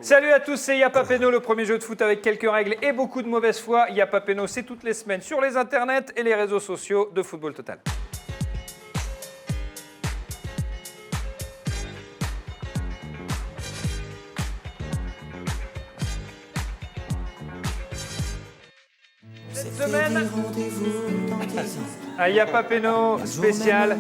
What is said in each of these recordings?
Salut à tous, c'est Y'a pas Péno, le premier jeu de foot avec quelques règles et beaucoup de mauvaise foi. Y'a pas Péno, c'est toutes les semaines sur les internets et les réseaux sociaux de Football Total. Cette semaine, à Y'a pas Péno spécial,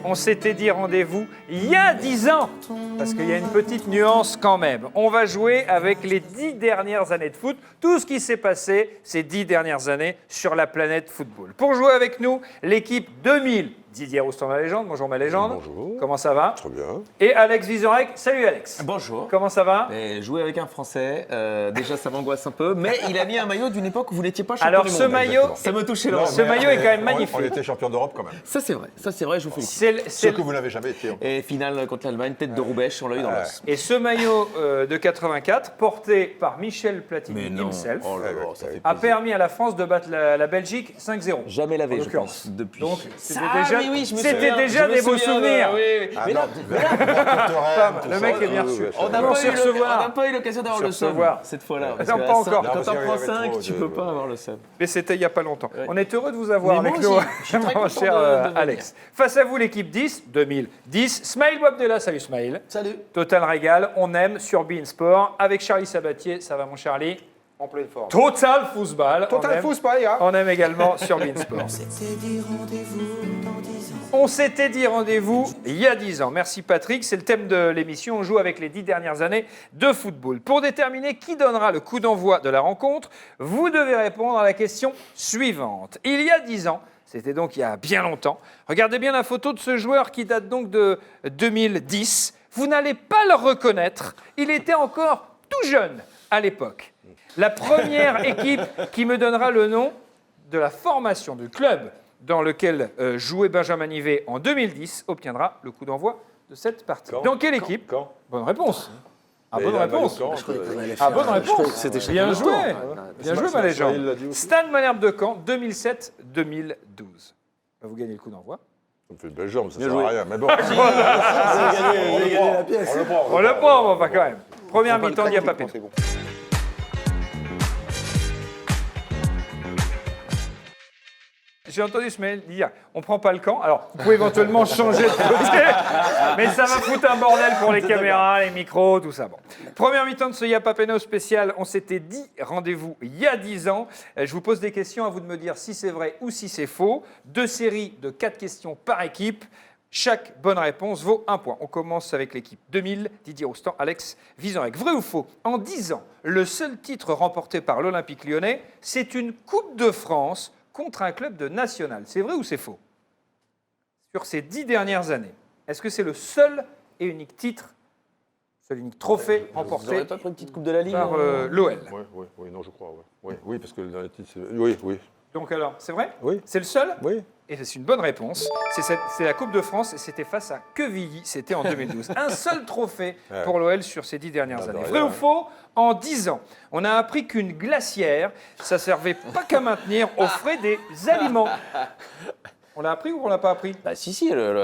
on s'était dit rendez-vous il y a 10 ans. Parce qu'il y a une petite nuance quand même. On va jouer avec les 10 dernières années de foot, tout ce qui s'est passé ces 10 dernières années sur la planète football. Pour jouer avec nous, l'équipe 2000. Didier Roustan, ma légende. Bonjour ma légende. Bonjour. Comment ça va? Très bien. Et Alex Vizorek. Salut Alex. Bonjour. Comment ça va? Et jouer avec un Français, déjà ça m'angoisse un peu, mais il a mis un maillot d'une époque où vous n'étiez pas champion Alors du ce monde. maillot, Ça me touchait Non, l'oreille. ce maillot est quand même magnifique. On était champion d'Europe quand même. Ça c'est vrai, je vous félicite. c'est Ce le- que vous n'avez jamais été. Et finale contre l'Allemagne, tête de Roubaix, on l'a eu dans l'os. Et ce maillot de 84, porté par Michel Platini himself, Oh là là, ça fait a plaisir. permis à la France de battre la Belgique 5-0. Jamais lavé, En je l'occurrence. pense, depuis. Donc c'était Ah, déjà, oui, je me c'était souviens, déjà je me des beaux souviens, souvenirs. oui. Ah Mais non, là, Le mec est bien reçu. on n'a On pas, sait recevoir. eu l'occasion d'avoir Se le seum recevoir. cette fois-là. Non, Parce pas que là, encore. ça, Non, Quand parce t'en qu'il y prends avait 5, trop tu de- peux pas avoir le seum. Mais c'était il n'y a pas longtemps. Ouais. On est heureux de vous avoir Mais avec moi nous, aussi, je suis très mon content cher de venir. Alex. Face à vous, l'équipe 10, 2010. Smaïl Bouabdella, salut Smaïl. Salut. Total Régal, on aime sur beIN Sport. Avec Charlie Sabatier, ça va mon Charlie? En pleine forme. Total Football. Total football, gars. On aime également sur beIN Sport. On s'était dit rendez-vous il y a 10 ans. Merci Patrick, c'est le thème de l'émission. On joue avec les 10 dernières années de football. Pour déterminer qui donnera le coup d'envoi de la rencontre, vous devez répondre à la question suivante. Il y a 10 ans, c'était donc il y a bien longtemps, regardez bien la photo de ce joueur qui date donc de 2010. Vous n'allez pas le reconnaître, il était encore tout jeune à l'époque. La première équipe qui me donnera le nom de la formation du club dans lequel jouait Benjamin Nivet en 2010 obtiendra le coup d'envoi de cette partie. Quand Dans quelle équipe? Quand Bonne réponse. Ah, Mais bonne il a réponse. valu quand, Ah, bonne réponse. C'était Bien joué. champion Bien joué, ma Ismaël légende. l'a dit aussi. Stade Malherbe de Caen, 2007-2012. Vous gagnez le coup d'envoi. Ça me fait une belle jambe, ça Bien sert joué. à rien. Mais bon, Vous avez gagné la pièce. on le prend. On le prend, mais enfin quand même. Première mi-temps, il n'y a pas pété. C'est bon. J'ai entendu Smaël dire on prend pas le camp. Alors, vous pouvez éventuellement changer de côté, mais ça va foutre un bordel pour les caméras, les micros, tout ça. Bon. Première mi-temps de ce Y'a pas Péno spécial. On s'était dit rendez-vous il y a 10 ans. Je vous pose des questions, à vous de me dire si c'est vrai ou si c'est faux. 2 séries de 4 questions par équipe. Chaque bonne réponse vaut 1 point. On commence avec l'équipe 2000, Didier Roustan, Alex Vizorek. Vrai ou faux? En 10 ans, le seul titre remporté par l'Olympique lyonnais, c'est une Coupe de France contre un club de national. C'est vrai ou c'est faux? Sur ces 10 dernières années, est-ce que c'est le seul et unique titre, seul et unique trophée Vous remporté n'aurez pas pris une petite coupe de la Ligue par l'OL? Oui, non, je crois. Oui, parce que dans les titres, oui. Donc alors, c'est vrai? Oui. C'est le seul? Oui. Et c'est une bonne réponse. C'est la Coupe de France et c'était face à Quevilly. C'était en 2012. Un seul trophée Ouais. pour l'OL sur ces 10 dernières Ah, années. bah, Vrai ou ouais. faux? En 10 ans, on a appris qu'une glacière, ça servait pas qu'à maintenir au frais des aliments. On l'a appris ou on l'a pas appris? Bah si,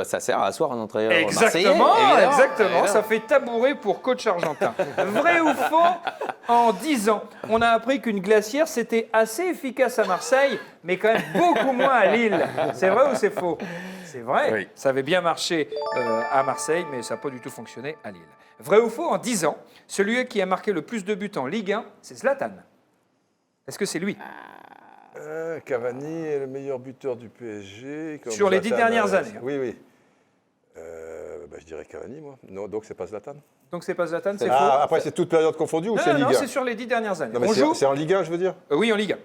ça sert à asseoir un entraîneur marseillais. Exactement, évidemment. exactement. Évidemment. Ça fait tabouret pour coach argentin. Vrai ou faux? En 10 ans, on a appris qu'une glacière, c'était assez efficace à Marseille, mais quand même beaucoup moins à Lille. C'est vrai ou c'est faux? C'est vrai. Oui. Ça avait bien marché à Marseille, mais ça n'a pas du tout fonctionné à Lille. Vrai ou faux? En 10 ans, celui qui a marqué le plus de buts en Ligue 1, c'est Zlatan. Est-ce que c'est lui? Cavani est le meilleur buteur du PSG. comme Sur les 10 Zlatan, dernières années, hein. Oui. Je dirais Cavani, moi. Non, donc c'est pas Zlatan. Donc c'est pas Zlatan, c'est faux? Après, c'est toute période confondue ou Non, c'est non, Ligue 1? c'est sur les 10 dernières années. Non, mais On joue c'est en Ligue 1, je veux dire. Oui, en Ligue 1.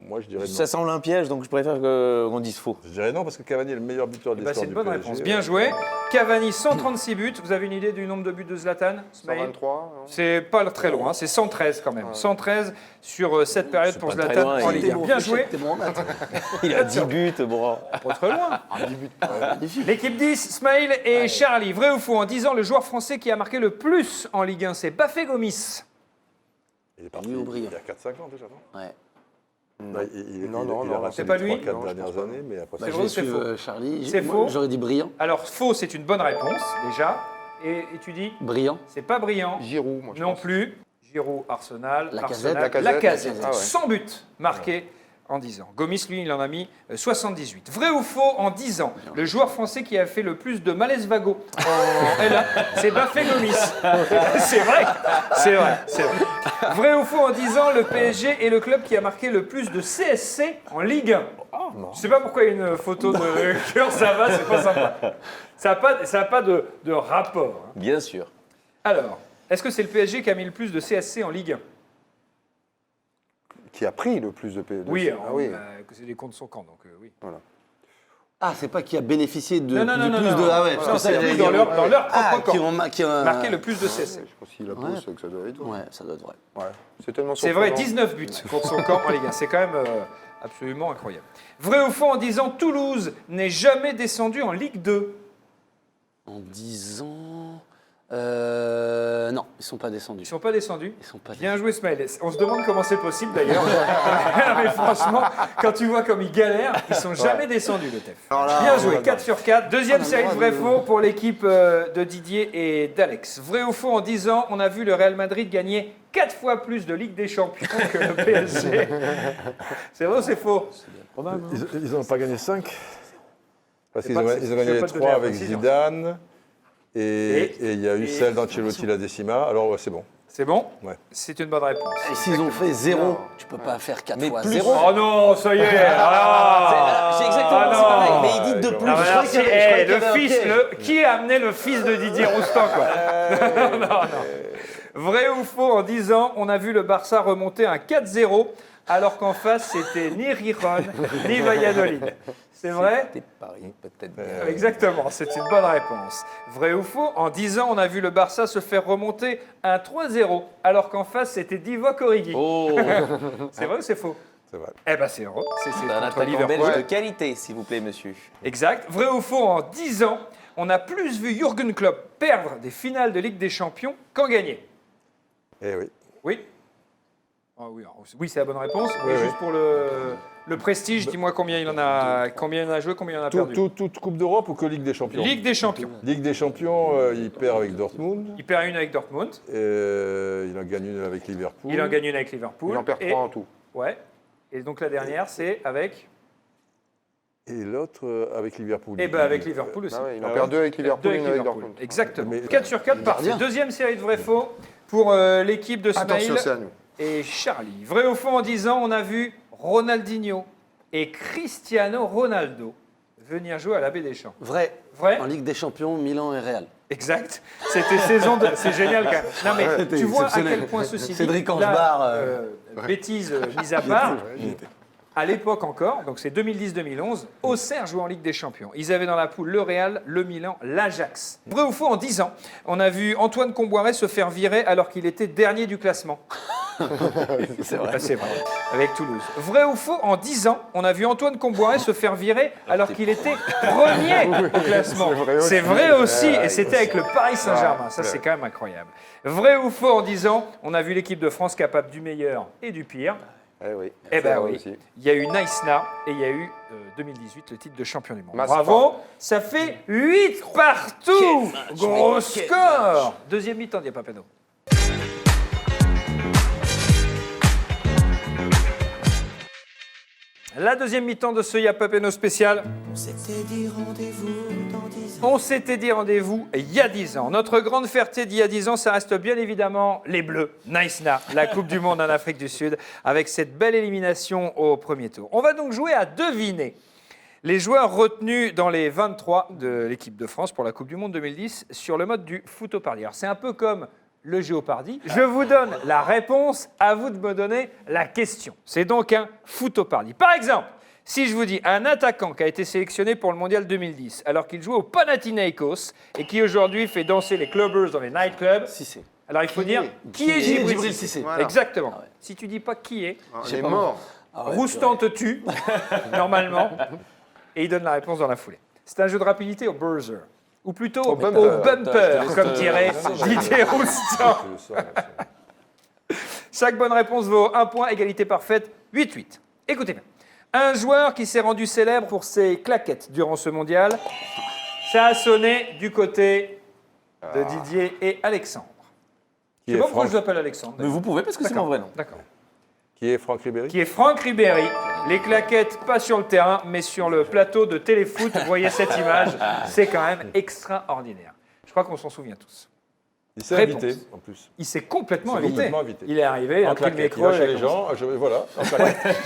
Moi, je dirais non. Ça semble un piège, donc je préfère qu'on dise faux. Je dirais non, parce que Cavani est le meilleur buteur de Bah, l'histoire c'est une du bonne PSG. réponse. Bien joué. Cavani, 136 buts. Vous avez une idée du nombre de buts de Zlatan? Smaïl? 123. non C'est pas très loin, c'est 113 quand même. 113 sur cette période C'est pour pas très Zlatan loin, en il Ligue était 1. Bien joué. Il a 10 buts, bon. Pas très loin. L'équipe 10, Smaïl et Charlie. Vrai ou faux? En 10 ans, le joueur français qui a marqué le plus en Ligue 1, c'est Bafé Gomis. Il est parti Lui ou il Briand. y a 4-5 ans déjà, non? Ouais. Il a raté c'est pas les lui 3-4 Non, je dernières pense pas. années, mais après C'est ça- vrai ou c'est faux? Charlie. C'est Moi, faux. J'aurais dit brillant. Alors, faux, c'est une bonne réponse, déjà. Et tu dis Brillant. c'est pas brillant. Giroud, moi je Non pense. plus. Giroud, Arsenal. Lacazette. Arsenal, Lacazette. Ah ouais. 100 buts marqués en 10 ans. Gomis, lui, il en a mis 78. Vrai ou faux, en 10 ans, le joueur français qui a fait le plus de malaise vago en L1, c'est Bafé Gomis. C'est vrai, c'est vrai, c'est vrai. Vrai ou faux, en 10 ans, le PSG est le club qui a marqué le plus de CSC en Ligue 1. Je sais pas pourquoi il y a une photo de cœur, ça va, c'est pas sympa. Ça n'a pas de rapport. Hein. Bien sûr. Alors, est-ce que c'est le PSG qui a mis le plus de CSC en Ligue 1? Qui a pris le plus de P. Oui, ah, oui. que c'est des comptes son camp, donc oui. Ah, c'est pas qui a bénéficié de Non, du plus de. Ah ouais, Non, c'est plus dans leur propre camp. qui ont Marqué le plus de CSC. Je pense qu'il a poussé, que ça doit être. Ouais, ça doit être vrai. Ouais. C'est tellement C'est vrai, surprenant. 19 buts contre son camp en Ligue 1. C'est quand même absolument incroyable. Vrai ou faux, en disant Toulouse n'est jamais descendu en Ligue 2? En 10 ans. Non, ils sont pas descendus. Ils ne sont pas descendus. Ils sont pas Bien joué, Smaël. On se demande comment c'est possible d'ailleurs. Mais franchement, quand tu vois comme ils galèrent, ils ne sont jamais descendus, le TEF. Alors là, Bien on joué, va 4 sur 4. Deuxième Ah, série de bravo. vrai-faux pour l'équipe de Didier et d'Alex. Vrai ou faux, en 10 ans, on a vu le Real Madrid gagner 4 fois plus de Ligue des Champions que le PSG. C'est vrai ou c'est faux? Ils n'ont pas gagné 5 parce qu'ils pas- ont, c'est- ils je ont vais gagné pas les te donner 3 la avec précision. Zidane. Et Et- il y a eu celle d'Ancelotti la décima. Alors, ouais, c'est bon. C'est bon? Ouais. C'est une bonne réponse. Et s'ils ont fait 0, tu peux pas faire 4 Mais fois plus. 0. Oh non, ça y est. Ah. C'est exactement Ah c'est non. pareil. Mais il dit de plus. Ah, bah, Je alors, crois qu'il y avait- je crois qu'il y le avait un fils, piège. qui a amené le fils de Didier Roustan, quoi? Non, non. Vrai ou faux, en 10 ans, on a vu le Barça remonter un 4-0, alors qu'en face, c'était ni Rijon, ni Valladolid. C'est vrai? C'était Paris, peut-être. Exactement, c'est une bonne réponse. Vrai ou faux, en 10 ans, on a vu le Barça se faire remonter un 3-0, alors qu'en face, c'était Divock Origi. Oh, C'est vrai ou c'est faux? C'est vrai. Eh ben c'est heureux, c'est un contre attaquant Liverpool. belge de qualité, s'il vous plaît, monsieur. Exact. Vrai ou faux, en 10 ans, on a plus vu Jürgen Klopp perdre des finales de Ligue des Champions qu'en gagner. Eh oui. Oui. Ah oui, alors, oui, c'est la bonne réponse. Oui, Et oui. juste pour le prestige, dis-moi combien il en a joué, combien il en a perdu. Toute Coupe d'Europe ou que Ligue des Champions? Ligue des Champions. Ligue des Champions, il perd avec Dortmund. Il perd une avec Dortmund, Il en gagne une avec Liverpool. il en gagne une avec Liverpool. Il en perd et, 3 en tout. Ouais. Et donc la dernière, c'est avec. Et l'autre avec Liverpool. Eh ben avec Liverpool aussi. Ah ouais, il en Ah perd ouais. 2 avec Liverpool Deux et avec une avec Liverpool. Dortmund. Exactement. Mais- 4 sur 4 parti. Gardien. Deuxième série de vrais-faux pour l'équipe de Smaïl Attention, c'est à nous. et Charlie. Vrai ou faux, en 10 ans, on a vu Ronaldinho et Cristiano Ronaldo venir jouer à la Baie des Champs. Vrai. Vrai? En Ligue des Champions, Milan et Real. Exact. C'était saison de. C'est génial quand même. Non mais C'était tu vois à exceptionnel. quel point ceci dit. Cédric là, Angebar, bêtise mise à part. À l'époque encore, donc c'est 2010-2011, Auxerre jouait en Ligue des Champions. Ils avaient dans la poule le Real, le Milan, l'Ajax. Vrai ou faux, en 10 ans, on a vu Antoine Comboiré se faire virer alors qu'il était dernier du classement. C'est vrai. Ah, c'est vrai, avec Toulouse. Vrai ou faux, en 10 ans, on a vu Antoine Comboiré se faire virer alors qu'il était premier au classement. C'est vrai aussi, et c'était avec le Paris Saint-Germain. Ça, c'est quand même incroyable. Vrai ou faux, en 10 ans, on a vu l'équipe de France capable du meilleur et du pire. Eh oui. Eh C'est ben vrai oui, aussi. il y a eu Naïsna et il y a eu 2018 le titre de champion du monde. Maspa. Bravo, ça fait 8 partout. Gros score. Deuxième mi-temps, Diapapeno. La deuxième mi-temps de ce Yapapeno spécial. On s'était dit rendez-vous il y a 10 ans. Notre grande fierté d'il y a 10 ans, ça reste bien évidemment les Bleus. Naïsna, la Coupe du Monde en Afrique du Sud, avec cette belle élimination au premier tour. On va donc jouer à deviner les joueurs retenus dans les 23 de l'équipe de France pour la Coupe du Monde 2010 sur le mode du foot au pardi. Alors c'est un peu comme le Géopardy. Je vous donne la réponse, à vous de me donner la question. C'est donc un foot au pardi. Par exemple, si je vous dis un attaquant qui a été sélectionné pour le Mondial 2010 alors qu'il joue au Panathinaikos et qui aujourd'hui fait danser les clubbers dans les nightclubs, Si c'est. alors il faut dire qui est Djibril Djibril Cissé. Cissé. Voilà. Exactement. Ah ouais. Si tu dis pas qui est, Il est mort. Ah ouais, Roustan te tue, normalement, et il donne la réponse dans la foulée. C'est un jeu de rapidité au buzzer, ou plutôt au bumper, comme dirait Didier Roustan. Je le sens, merci. Chaque bonne réponse vaut 1 point, égalité parfaite, 8-8. Écoutez bien. Un joueur qui s'est rendu célèbre pour ses claquettes durant ce mondial, ça a sonné du côté de Didier et Alexandre. Qui Je sais est pas pourquoi Franck, je l'appelle Alexandre. Mais vous pouvez parce que c'est mon vrai nom. D'accord. qui est Franck Ribéry? Qui est Franck Ribéry. Les claquettes, pas sur le terrain, mais sur le plateau de téléfoot. Vous voyez cette image, c'est quand même extraordinaire. Je crois qu'on s'en souvient tous. Il s'est Réponse. invité, en plus. Il s'est complètement Il s'est invité. complètement invité. Il est arrivé, il a En pris le claquette. micro. Il va chez il a les gens, voilà, en claquette.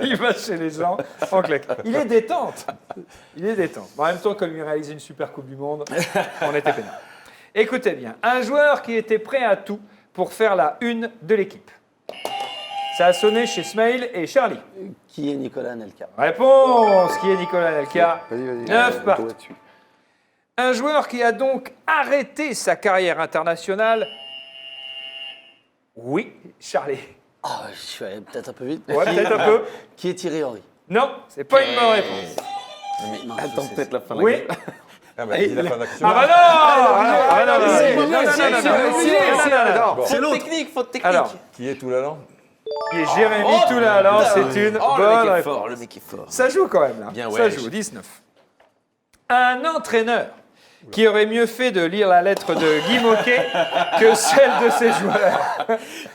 Il va chez les gens en claquette. Il est détente. Il est détente. Bon, en même temps, comme il réalisait une super Coupe du Monde, on était peinard. Écoutez bien, un joueur qui était prêt à tout pour faire la une de l'équipe. Ça a sonné chez Smail et Charlie. Qui est Nicolas Anelka? Réponse qui est Nicolas Anelka. Vas-y, vas-y. 9 partout. Là-dessus. Un joueur qui a donc arrêté sa carrière internationale. Oui, Charlie. Ah, je suis allé peut-être un peu vite. Ouais, peut-être un peu. Qui est Thierry Henry? Non, c'est pas une bonne réponse. Mais mince, Attends je sais. peut-être la fin de Oui. la game. Ah, mais il a fait un action. Ah bah non Ah non, non, non, c'est- non, non, non, non, c'est- non, c'est- non, c'est- non, non, non. Bon. C'est l'autre. Technique, faute technique. Alors, Qui est Toulalan? qui est Jérémy Toulalan, c'est une Oh, bonne le mec est réponse. fort, le mec est fort. Ça joue quand même là. Bien, Ça ouais. joue, 19. Un entraîneur qui aurait mieux fait de lire la lettre de Guy Moquet que celle de ses joueurs.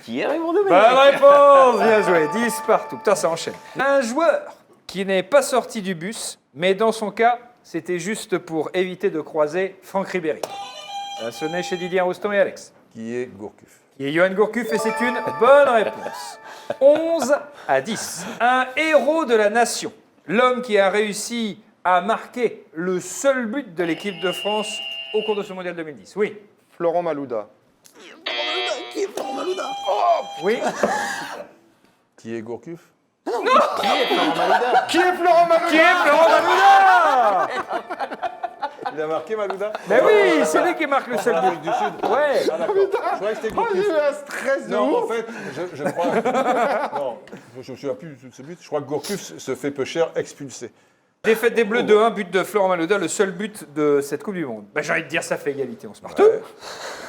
Qui est Raymond Domenech? Bonne réponse, bien joué, 10 partout. Putain, ça enchaîne. Un joueur qui n'est pas sorti du bus, mais dans son cas, c'était juste pour éviter de croiser Franck Ribéry. Ça a sonné chez Didier Roustan et Alex. Qui est Gourcuff? Qui est Johan Gourcuff et c'est une bonne réponse. 11 à 10. Un héros de la nation. L'homme qui a réussi à marquer le seul but de l'équipe de France au cours de ce mondial 2010. Oui. Florent Malouda. Qui est Florent Malouda? Oui. Qui est Gourcuff? Qui est Florent Malouda? Qui est Florent Malouda? Il a marqué Malouda? Mais oui, c'est lui qui marque le seul but. Du Sud? Ouais. Ah d'accord. Je croyais que c'était Oh, j'ai Gourcuff. eu un stress de Non, en ouf. fait, je crois. Non, je me souviens plus de ce but. Je crois que Gourcuff se fait peu cher expulsé. Défaite des Bleus 2-1, but de Florent Malouda, le seul but de cette Coupe du Monde. Ben, j'ai envie de dire, ça fait égalité, on se partout. Ouais.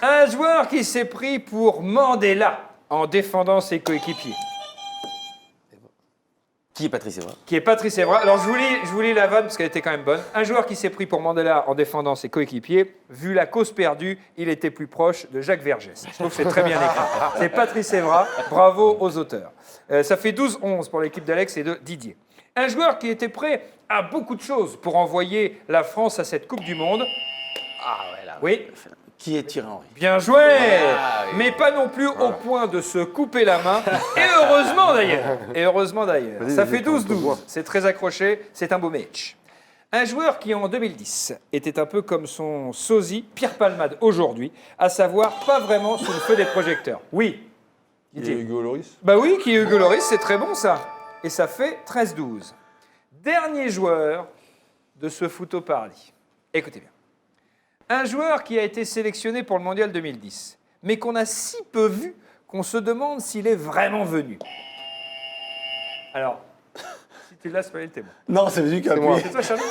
Un joueur qui s'est pris pour Mandela en défendant ses coéquipiers. Qui est Patrice Evra? Qui est Patrice Evra. Alors, je vous lis la vanne parce qu'elle était quand même bonne. Un joueur qui s'est pris pour Mandela en défendant ses coéquipiers. Vu la cause perdue, il était plus proche de Jacques Vergès. Je trouve que c'est très bien écrit. C'est Patrice Evra. Bravo aux auteurs. Ça fait 12-11 pour l'équipe d'Alex et de Didier. Un joueur qui était prêt à beaucoup de choses pour envoyer la France à cette Coupe du Monde. Ah ouais, là. Oui. Qui est Thierry Henry? Bien joué, mais pas non plus au point de se couper la main. Et heureusement d'ailleurs. Et heureusement d'ailleurs. Vas-y, Ça vas-y, fait on te voit. 12-12. C'est très accroché. C'est un beau match. Un joueur qui en 2010 était un peu comme son sosie Pierre Palmade aujourd'hui, à savoir pas vraiment sous le feu des projecteurs. Oui. Qui est Didier. Hugo Loris? Bah oui, qui est Hugo Loris, c'est très bon ça. Et ça fait 13-12. Dernier joueur de ce Foot au Paradis. Écoutez bien. Un joueur qui a été sélectionné pour le Mondial 2010, mais qu'on a si peu vu qu'on se demande s'il est vraiment venu. Alors, si tu l'as, c'est pas le témoin. Non, c'est venu qu'à moi. C'est toi, Charlie?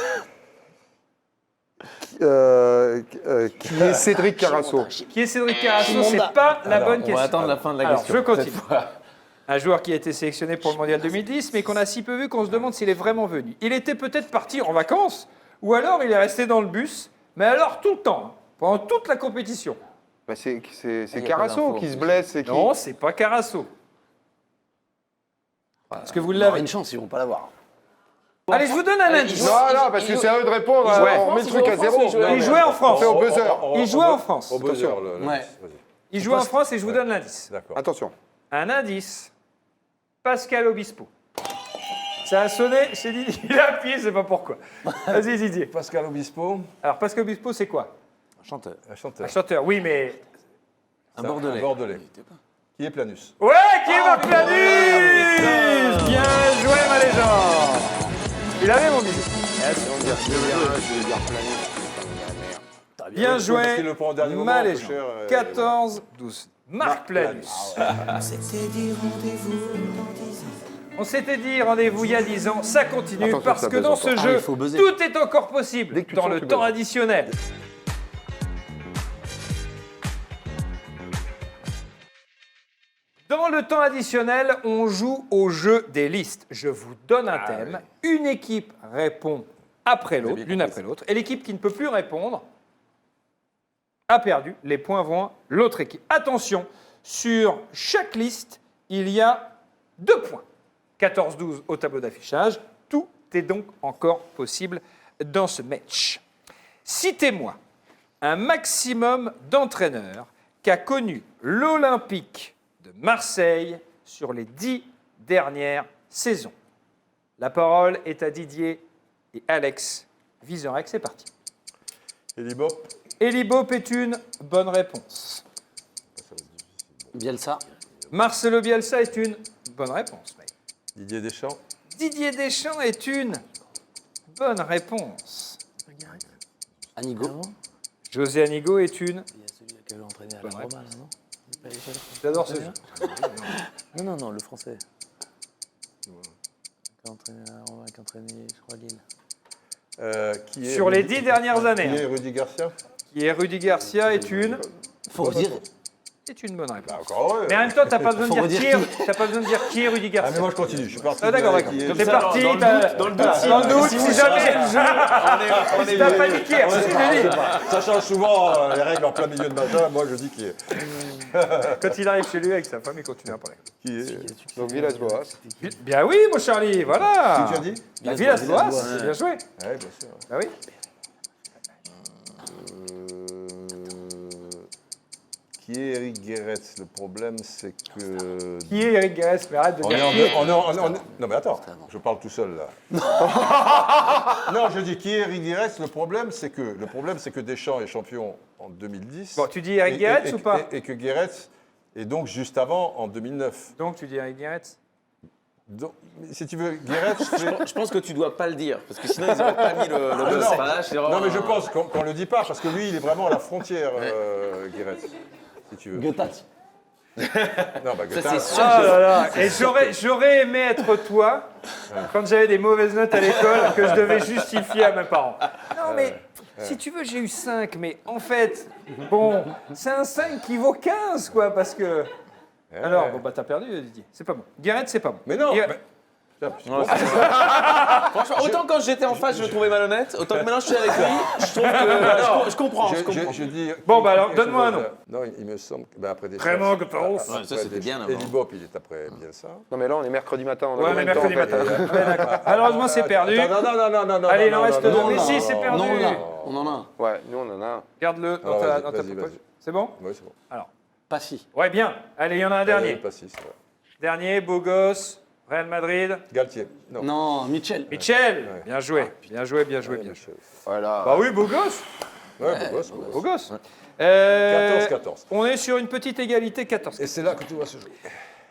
Qui est Cédric Carasso? Qui est Cédric Carasso? Simon C'est Da. pas la Alors, bonne on question. va attendre la fin de la Alors, question. je continue. Cette fois. Un joueur qui a été sélectionné pour le Mondial 2010, mais qu'on a si peu vu qu'on se demande s'il est vraiment venu. Il était peut-être parti en vacances, ou alors il est resté dans le bus, mais alors tout le temps, hein, pendant toute la compétition. Bah, c'est y a pas Carasso d'infos. qui se blesse et qui... Non, c'est pas Carasso. Est-ce que vous Il y aura l'avez? une chance, ils vont pas l'avoir. Allez, je vous donne un indice. Non, non, parce que c'est à eux de répondre. Il jouait on en remet le truc à zéro. Il jouait en France. fait au buzzer. Il jouait en France. Au buzzer, Attention. le Ouais. vas-y. Il jouait en France et je vous donne l'indice. D'accord. Attention. Un indice. Pascal Obispo. Ça a sonné chez Didier. Il a appuyé, je sais pas pourquoi. Vas-y, Didier. Pascal Obispo, Alors, Pascal Obispo, c'est quoi? Chanteur. un chanteur. Un chanteur, oui, mais. Un C'est Bordelais. Un Bordelais. Qui est Planus? Ouais, qui est Marc Planus? Bien joué, ma légende. Il avait mon bisou. Bien Parce joué, qu'il le prend au dernier moment, ma un peu légende. cher, 14-12. Marc Planus. On s'était dit rendez-vous il y a 10 ans, ça continue Attention, parce ça que buzz dans ce encore. Ah, jeu, il faut buzzer. tout est encore possible Dès que tu dans sens, le tu temps buzzes. additionnel. Dans le temps additionnel, on joue au jeu des listes. Je vous donne un thème, une équipe répond après l'autre, l'une après l'autre, et l'équipe qui ne peut plus répondre a perdu. Les points vont à l'autre équipe. Attention, sur chaque liste, il y a 2 points. 14-12 au tableau d'affichage. Tout est donc encore possible dans ce match. Citez-moi un maximum d'entraîneurs qu'a connu l'Olympique de Marseille sur les 10 dernières saisons. La parole est à Didier et Alex Vizorek. C'est parti. Elibop. Elibop est une bonne réponse. Bielsa. Marcelo Bielsa est une bonne réponse. Didier Deschamps. Didier Deschamps est une bonne réponse. Anigo. José Anigo est une... Il y a celui qui avait entraîné à Bonne la Roma, réponse. là, non? J'adore ce jeu. Non, le français. Qui a entraîné à la Roma, qui a entraîné, je crois, Lille. Qui est Sur les Rudy- 10 dernières années. Qui est hein. Rudy Garcia. Qui est Rudy Garcia est une... Faut dire. C'est une bonne réponse. Bah, encore heureux. Mais en même temps, t'as pas besoin de Faut dire qui est, t'as pas besoin de dire qui est Rudy Ah, Garcia. mais moi je continue, je suis parti. Ah, d'accord, de- d'accord. qui est- C'est parti. dans le doute, Dans le doute, si jamais. Si t'as paniqué, c'est ce que je dis. Ça change souvent les règles en plein milieu de matin. Moi je dis qui est. Quand il arrive chez lui avec sa femme, il continue à parler. Qui est. Donc Villas-Boas. Bien oui, mon Charlie, voilà. Qui tu as dit? La Villas-Boas, c'est bien joué. Ouais, bien sûr. Bah oui. Qui est Eric Guéret? Le problème c'est que. Qui est Eric Guérès? Mais arrête de On dire est en qui deux- est. on est- Non mais attends, je parle tout seul là. Non, je dis qui est Eric Guéret? Le problème c'est que Deschamps est champion en 2010. Bon, tu dis Eric Guéret ou pas? Et que Guéret est donc juste avant en 2009. Donc tu dis Eric Guérès? Donc, si tu veux, Guéret, Je pense que tu dois pas le dire, parce que sinon ils n'auraient pas mis le non, dosage. non, mais je pense qu'on ne le dit pas, parce que lui, il est vraiment à la frontière, Guéret, si tu veux. Goethe. Non, bah, Ça, Goethe, c'est sûr. Ah là là. Et j'aurais aimé être toi quand j'avais des mauvaises notes à l'école que je devais justifier à mes parents. Non mais si tu veux, j'ai eu 5, mais en fait, bon, c'est un 5 qui vaut 15 quoi, parce que. Alors, bon bah t'as perdu Didier. C'est pas bon. Guéret, c'est pas bon. Mais non, Et- mais- Franchement, autant quand j'étais en face, je le trouvais malhonnête, autant que maintenant je suis avec lui, je trouve que je comprends. Je comprends. je dis. Bon, bah alors, donne-moi un nom. Non, il me semble que. Bah, après des Vraiment que pas ouf. Ouais, ça, c'était bien avant. Elibop, il est après Bielsa. Non mais là on est mercredi matin. On a Ouais, combien mais de temps, mercredi en fait matin. Ouais, d'accord. Malheureusement, c'est perdu. Non, non. Allez, il en non, reste non, deux. non, Mais non, si, non, c'est non. perdu. Non, on en a un. Ouais, nous on en a un. Garde-le dans Ah, ta vas-y, poche. vas-y. C'est bon? Oui, c'est bon. Alors. Pas si. Ouais, bien. Allez, il y en a un dernier. Pas six, ouais. Dernier, beau gosse, Real Madrid. Galtier. Non. Non, Mitchell. Michel, bien joué, bien joué, bien joué, Ouais, bien joué. Michel. Voilà. Bah oui, beau gosse, Ouais, beau gosse. beau gosse. 14-14. On est sur une petite égalité 14. Et c'est là que tout va se jouer.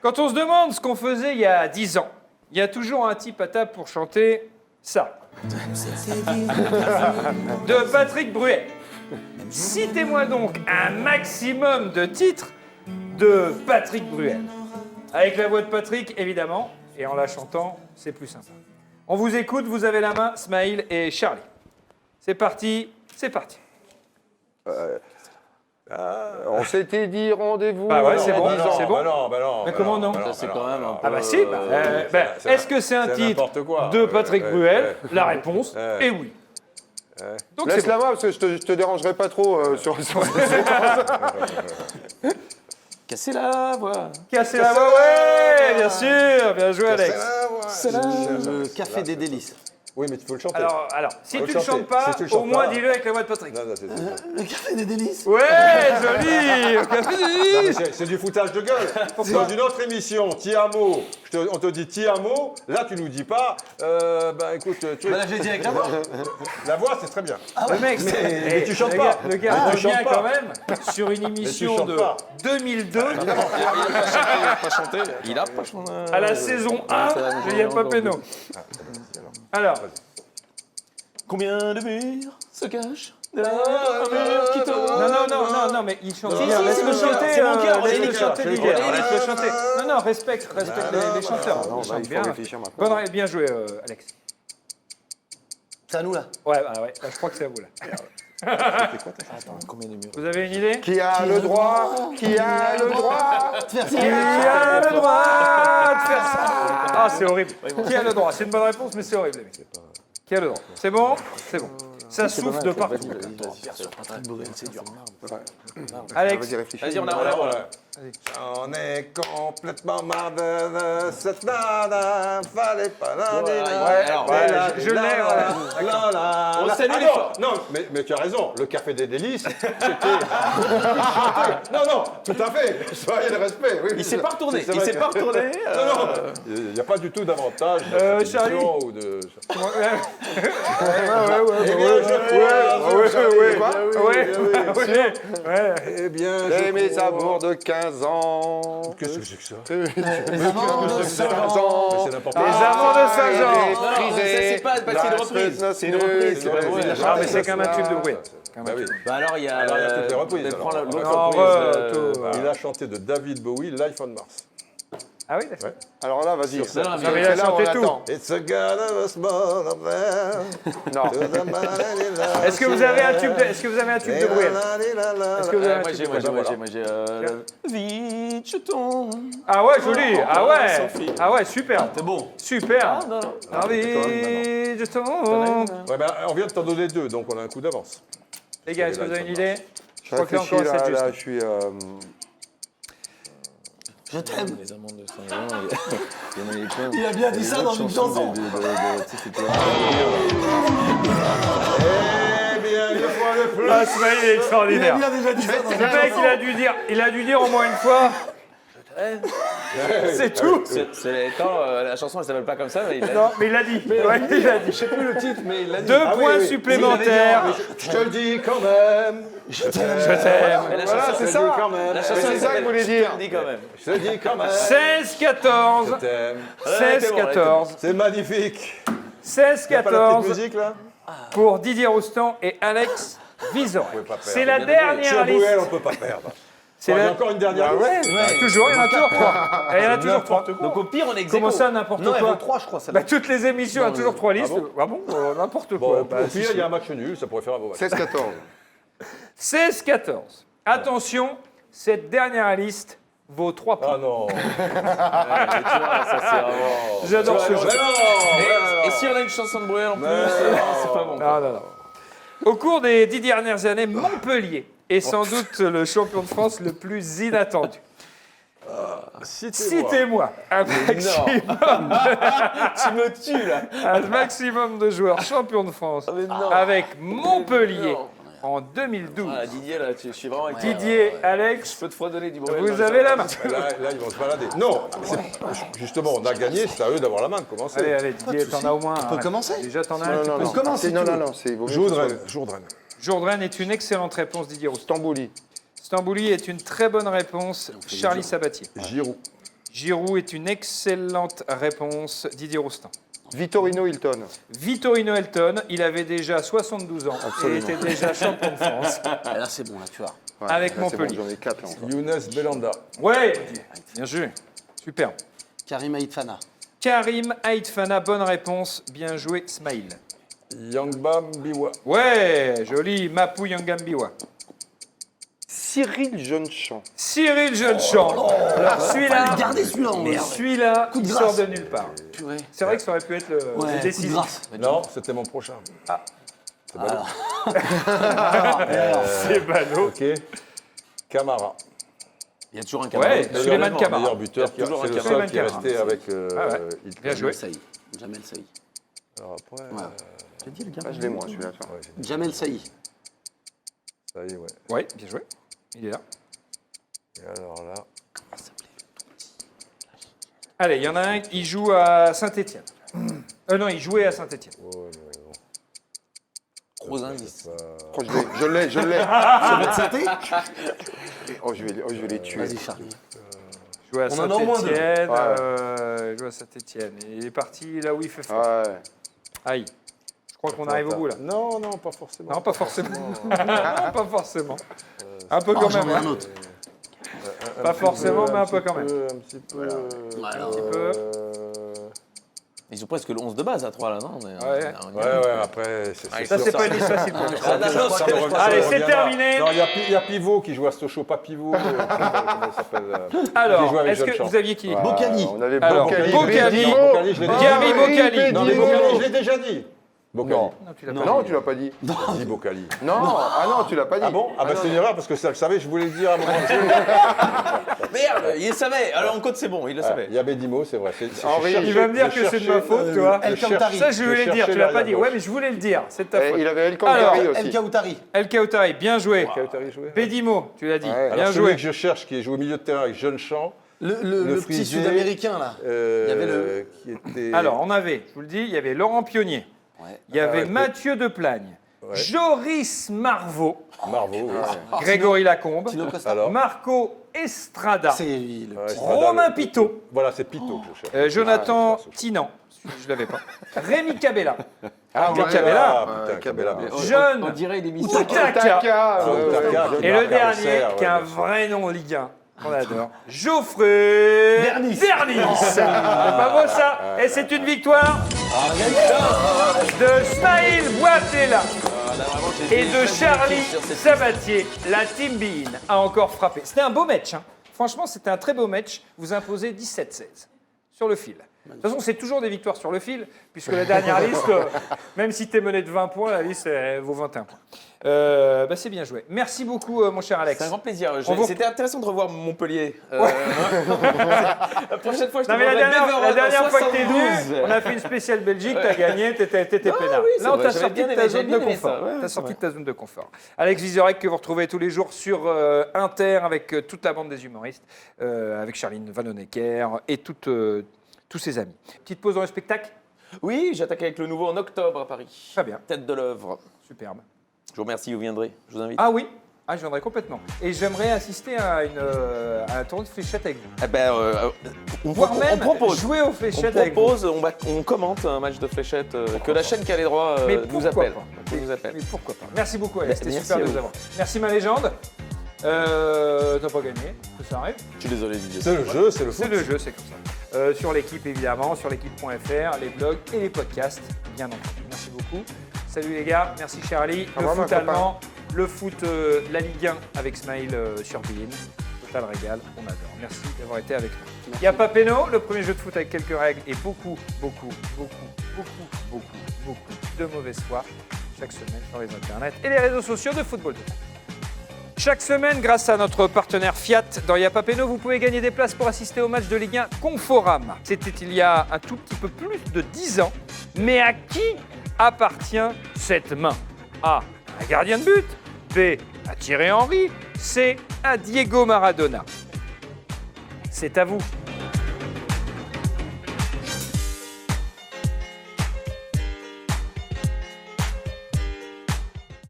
Quand on se demande ce qu'on faisait il y a 10 ans, il y a toujours un type à table pour chanter ça. De Patrick Bruel. Citez-moi donc un maximum de titres de Patrick Bruel. Avec la voix de Patrick, évidemment, et en la chantant, c'est plus sympa. On vous écoute, vous avez la main, Smaïl et Charlie. C'est parti, c'est parti. On s'était dit rendez-vous. Bah ouais, il y c'est a bon, 10 ans. c'est bon. Bah non. Mais comment non Ça, c'est quand même un peu. Ah bah si, est-ce que c'est un c'est titre n'importe quoi. de Patrick Ouais, Bruel? ouais. La réponse Ouais. est oui. Donc c'est Laisse-la bon. moi parce que je te dérangerai pas trop sur Casser la voix. Casser la voix, ouais, bien sûr, bien joué Alex. C'est le café des délices. Oui, mais il faut le chanter. Alors, si Faut tu le le chantes chanter. pas, Si tu le au chantes moins pas. dis-le avec la voix de Patrick. Non, c'est Le café des délices. Ouais, joli, au café des délices. c'est du foutage de gueule. Dans une autre émission, Tiamo, on te dit Tiamo, là tu nous dis pas, écoute, tu Bah là, j'ai dit avec la voix. la voix c'est très bien. Le mec, mais tu chantes le pas. gars- Le gars Mais tu revient chantes pas. quand même sur une émission chantes de pas. 2002 Il a pas chanté. Il a pas chanté. à la saison 1 de Yann Papeno. Alors, Combien de murs se cachent derrière un mur qui tombe? non, mais il chante Si, bien. si, Laisse-le c'est mon chanter, cœur, c'est mon cœur, laisse-le c'est mon chanter, cœur. Didier. C'est mon Laisse-le chanter. Non, respecte les chanteurs. non, Ils bah, chantent il faut bien. réfléchir maintenant. Bonne, bien joué, Alex. C'est à nous là. Ouais, je crois que c'est à vous là. Attends, combien de murs? Vous avez une idée? Qui a le droit? Qui a le droit? Faire Qui a le droit de faire ça? Ah, c'est horrible. Qui a le droit? C'est une bonne réponse, mais c'est horrible, les mecs. Qui a le droit? C'est bon? C'est bon. Ça C'est pas souffle mal, de ça. partout. Vas-y, c'est dur. Alex, Vas-y, réfléchis. Vas-y, on a. J'en ai complètement marre de cette nana, fallait pas la alors, je l'ai, voilà. On salue Ah les non, forts. non, mais tu as raison, le Café des Délices, c'était... non, tout à fait, soyez le respect. Oui, Il s'est pas retourné. c'est Il vrai s'est que- pas retourné. Non, il n'y a pas du tout d'avantage dans cette Charlie. émission ou de... ouais, Eh bien, ouais. Eh bien, Et mes amours de 15 ans. Qu'est-ce que c'est que ça? Les amours de 15 ans. Mais c'est n'importe Les quoi. amours de Saint-Jean. Non, ça, c'est pas une reprise. C'est une reprise. C'est pas Ouais, vrai. c'est Ah, mais c'est quand même un tube de bruit. Bah oui. Bah alors, il y a. Alors, il y a toutes les reprises, mais prends alors. l'autre Non, reprise. Il a chanté de David Bowie, Life on Mars. Ah oui, d'accord. Alors là, vas-y. Non, mais Non, mais il a C'est là où chanté on tout. attend. It's a God of a small of them. Non. Est-ce que vous avez un tube de bruit? Est-ce que vous avez un Moi tube j'ai, de bruit? moi j'ai. Vite, je tombe. Ah ouais, joli. Ah ouais. Sophie. Ah ouais, super. C'est bon. Super. Non, non. Ah oui, justement. Ouais, ben, on vient de t'en donner deux, donc on a un coup d'avance. Les gars, est-ce que vous avez une idée? Je Je crois qu'il y a réfléchis encore 7 là, justes. je suis... Je t'aime. Les amants de Saint-Jean, il y en avait plein. Il a bien dit ça dans une chanson. Eh bien, une fois de plus. Ah, ce mec, il est extraordinaire. déjà dit ça dans Ce mec, il a dû dire au moins une fois. C'est tout. La chanson elle s'appelle pas comme ça, mais il a Non, mais il l'a dit. Ouais, il l'a dit. Je sais plus le titre, mais il l'a dit. Deux Ah oui, points oui. supplémentaires. Je te le dis quand même. Je t'aime. Mais la Voilà, chanson, c'est Je te ça. le dis quand même. La Mais chanson, c'est elle ça que je voulais dire. Je te le dis quand même. Je te le dis quand même. 16-14. Je t'aime. 16-14. C'est magnifique. Y a pas la petite 16-14 musique là? pour Didier Roustan et Alex Vizorek. Vous pouvez pas perdre. C'est la Sur dernière Bruel, liste. on peut pas perdre. C'est Il y a la... encore une dernière liste. Toujours, il y en a toujours 3. Il y en a toujours 3. Donc au pire, on est ex Comment aequo. ça, n'importe Non, quoi? elles vaut 3, je crois, celle-là. Bah, toutes les émissions ont toujours 3 listes. Ah Ah bon, n'importe Bon, quoi. au Bah, pire, il y a un match nul, ça pourrait faire un beau match. 16-14. 16-14. Attention, cette dernière liste vaut 3 points. Ah non. J'adore ce jeu. Et si on a une chanson de Bruel en plus, c'est pas bon. Non, non, non. Au cours des 10 dernières années, Montpellier est sans doute le champion de France le plus inattendu. Citez-moi un maximum, Tu me tues là. un maximum de joueurs champions de France avec Montpellier en 2012. Voilà, Didier, là, je suis vraiment avec toi. Didier, Je Alex, peux te fredonner du Bruel. vous avez la main. Là, ils vont se balader. Non, justement, on a gagné, c'est à eux d'avoir la main de commencer. Allez, allez, Didier, t'en as au moins. On peut commencer. Déjà, t'en as un. Non, tu non, peux- non. Non, c'est vaut mieux que ce Jourdren. soit- Jourdren est une excellente réponse, Didier Roustan. Stambouli. Stambouli est une très bonne réponse, Charlie Sabatier. Giroud. Giroud est une excellente réponse, Didier Roustan. Vittorino Hilton. Vittorino Elton, il avait déjà 72 ans et était déjà champion de France. Ah, là, c'est bon, là, tu vois. Ouais, Avec là, c'est Montpellier. Bon, j'en ai 4 là encore. Younes Belanda. Ouais, bien joué. Super. Karim Aïtfana. Karim Aïtfana, bonne réponse. Bien joué, Smaïl. Yangba Biwa. Ouais, joli. Mapou Yangambiwa. Cyril Jeunechamp. Cyril Jeunechamp. Alors celui-là, Gardez celui-là en merde. celui-là, Coup de il grâce. sort de nulle part. Purée. C'est vrai que ça aurait pu être le Ouais, coup de décisif. grâce. Non, c'était mon prochain. C'est ballot. C'est ballot. Ok. Camara. Il y a toujours un Ouais, camarade. Souleymane Camara. Meilleur buteur, Il y a toujours c'est un le Camara. seul qui est Souleymane resté avec Ah ouais. Hilton. Bien joué. Saï. Jamel Saï. Alors après, Ouais. J'ai dit le gars. Ah, je l'ai moi celui-là. tiens. ouais, j'ai dit Jamel Saï. ça y est, ouais. Ouais, bien joué. Il est là. Et alors là, Allez, il y en a un, il joue à Saint-Étienne. Non, il jouait à Saint-Étienne. oh, mais bon, Gros indice. Oh, je l'ai. Oh, je vais les tuer. Vas-y, Charlie. Il jouait à On en a au moins deux. Saint-Étienne. Ouais. Il joue à Saint-Étienne. Il est parti là où il fait froid. Ouais. Aïe. Je crois qu'on arrive au bout là. Non, non, pas forcément. Non, pas forcément. Non, pas forcément. Un peu Oh, quand j'en même. ai un hein. autre. Pas forcément, mais un peu quand même. Un petit peu. Alors, peu. Ils ont presque le 11 de base à 3 là, non? Ouais. Ouais, après, c'est Ça, c'est pas une liste facile. Ah, Ça me revient- Allez, ça me c'est reviendra. terminé. Non, il y a Pivot qui joue à Sochaux, pas Pivot. Comment il s'appelle Qui joue Alors, avec est-ce que Jeune-Champ. vous aviez qui Bocali. On avait Alors, Bocali. Bocali. Non, Bocali, je l'ai déjà dit. Gary Bocali. Non, mais Bocali, je l'ai déjà dit. Bocali. Non. Non, tu l'as Non, pas tu l'as pas dit. Dis Bocali. Non, ah non, tu l'as pas dit. Ah bon? Ah bah c'est une erreur parce que ça le savait, je voulais le dire à un moment. Merde, il le savait. Alors en code, c'est bon, il le savait. Il y avait 10 mots, c'est vrai. Henri, Il va me dire que c'est de ma faute, tu vois. El Khaoutari. Ça, je voulais le dire, tu l'as pas dit. derrière Ouais, mais je voulais le dire, c'est de ta faute. Il avait El Alors, Khaoutari El aussi. Khaoutari. El Khaoutari, bien joué. Khaoutari joué. Bédimo, tu l'as dit, Ouais. bien Alors celui joué. que je cherche, qui est joué au milieu de terrain avec Jeune Champ, Le petit frisé, sud-américain, là. Il y avait le... qui était... Alors, on avait, je vous le dis, il y avait Laurent Pionnier, Ouais. il y avait ouais, Mathieu Deplagne, Ouais. Joris Marvaux, Marveau, oui. Grégory Lacombe, Tino Costa. Alors, Marco Estrada, C'est lui, le ouais, petit. Estrada, Romain le- Pitot, Voilà, c'est Pitot que je cherche. Jonathan Ah, Tinan, je l'avais pas, Rémi Cabella, Ah, Pierre ouais. Cabella, Ah, putain, Cabella. Jeune On dirait l'émission. Outaka, Ah, Outaka, et le Marc dernier, Arrosser, qui a un bien sûr. vrai nom Ligue 1, qu'on adore, Geoffrey Bernis. C'est pas beau ça? Et c'est une victoire de Smaïl Bouatella et de Charlie Sabatier. La Team Bean a encore frappé. C'était un beau match. Hein. Franchement, c'était un très beau match. Vous imposez 17-16 sur le fil. De toute façon, c'est toujours des victoires sur le fil, puisque la dernière liste, même si tu es mené de 20 points, la liste elle vaut 21 points. Bah, c'est bien joué. Merci beaucoup, mon cher Alex. C'est un grand plaisir. On vous- C'était intéressant de revoir Montpellier. La prochaine fois, je te Non, mais la demanderai dernière fois que t'es 72. venu, on a fait une spéciale Belgique, t'as gagné, t'étais peinard. oui, c'est Là, on vrai, t'a j'avais sorti bien de aimé, ta j'avais zone de bien aimé ça, confort. ouais, T'as c'est sorti vrai. de ta zone de confort. Alex Vizorek, que vous retrouvez tous les jours sur Inter avec toute la bande des humoristes, avec Charline Vanhoenacker et tous ses amis. Petite pause dans le spectacle. Oui, j'attaque avec le nouveau en octobre à Paris. Très bien, Tête de l'œuvre. superbe. Je vous remercie, vous viendrez. Je vous invite. Ah oui, je viendrai complètement. Et j'aimerais assister à un tournoi de fléchettes avec vous. Eh ben, on Voire même propose. jouer aux On fléchettes avec vous. propose, on commente un match de fléchettes que la chaîne qui a les droits Mais nous pourquoi appelle. pas Nous appelle. Mais pourquoi pas. Merci beaucoup, Alex. C'était Merci super à de vous. vous avoir. Merci, ma légende. T'as pas gagné, ça arrive. Je suis désolé, Didier. C'est le jeu, c'est le foot. C'est le jeu, c'est comme ça. Sur l'équipe, évidemment, sur l'équipe.fr, les blogs et les podcasts, bien entendu. Merci beaucoup. Salut les gars, merci Charlie. Le revoir, foot mon allemand, le foot, la Ligue 1 avec Smaïl sur Bein. Total régal, on adore. Merci d'avoir été avec nous. Il y a Papeno, le premier jeu de foot avec quelques règles et beaucoup de mauvaise foi chaque semaine sur les internets et les réseaux sociaux de Football Total. Chaque semaine, grâce à notre partenaire Fiat dans Yapapeno, vous pouvez gagner des places pour assister au match de Ligue 1 Conforama. C'était il y a un tout petit peu plus de 10 ans. Mais à qui appartient cette main? A. Un gardien de but. B. À Thierry Henry. C. À Diego Maradona. C'est à vous.